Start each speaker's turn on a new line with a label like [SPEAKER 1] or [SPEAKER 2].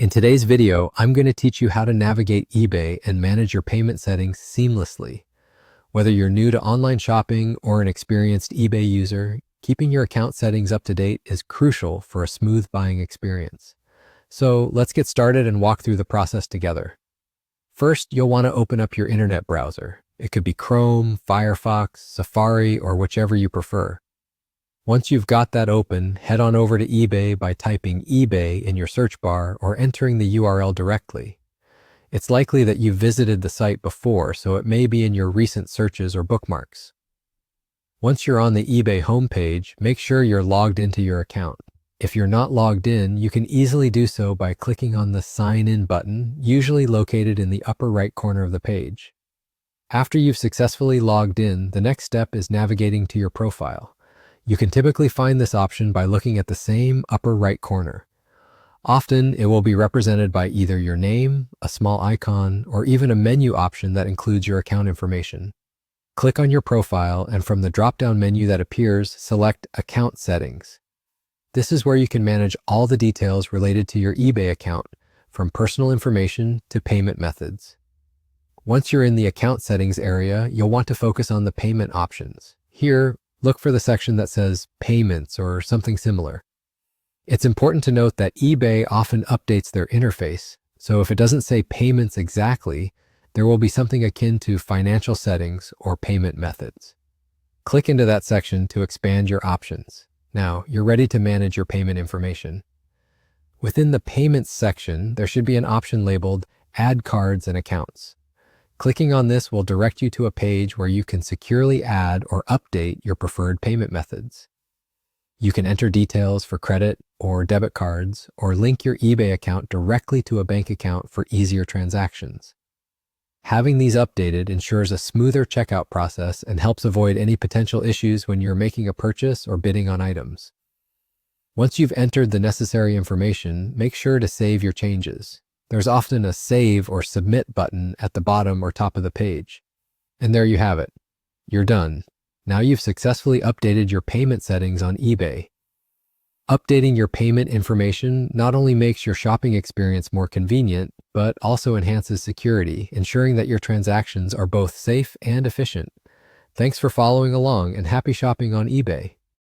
[SPEAKER 1] In today's video, I'm going to teach you how to navigate eBay and manage your payment settings seamlessly. Whether you're new to online shopping or an experienced eBay user, keeping your account settings up to date is crucial for a smooth buying experience. So let's get started and walk through the process together. First, you'll want to open up your internet browser. It could be Chrome, Firefox, Safari, or whichever you prefer. Once you've got that open, head on over to eBay by typing eBay in your search bar or entering the URL directly. It's likely that you've visited the site before, so it may be in your recent searches or bookmarks. Once you're on the eBay homepage, make sure you're logged into your account. If you're not logged in, you can easily do so by clicking on the Sign In button, usually located in the upper right corner of the page. After you've successfully logged in, the next step is navigating to your profile. You can typically find this option by looking at the same upper right corner. Often, it will be represented by either your name, a small icon, or even a menu option that includes your account information. Click on your profile, and from the drop-down menu that appears, select Account Settings. This is where you can manage all the details related to your eBay account, from personal information to payment methods. Once you're in the Account Settings area, you'll want to focus on the payment options. Here, look for the section that says Payments or something similar. It's important to note that eBay often updates their interface, so if it doesn't say Payments exactly, there will be something akin to Financial Settings or Payment Methods. Click into that section to expand your options. Now, you're ready to manage your payment information. Within the Payments section, there should be an option labeled Add Cards and Accounts. Clicking on this will direct you to a page where you can securely add or update your preferred payment methods. You can enter details for credit or debit cards, or link your eBay account directly to a bank account for easier transactions. Having these updated ensures a smoother checkout process and helps avoid any potential issues when you're making a purchase or bidding on items. Once you've entered the necessary information, make sure to save your changes. There's often a Save or Submit button at the bottom or top of the page. And there you have it. You're done. Now you've successfully updated your payment settings on eBay. Updating your payment information not only makes your shopping experience more convenient, but also enhances security, ensuring that your transactions are both safe and efficient. Thanks for following along, and happy shopping on eBay.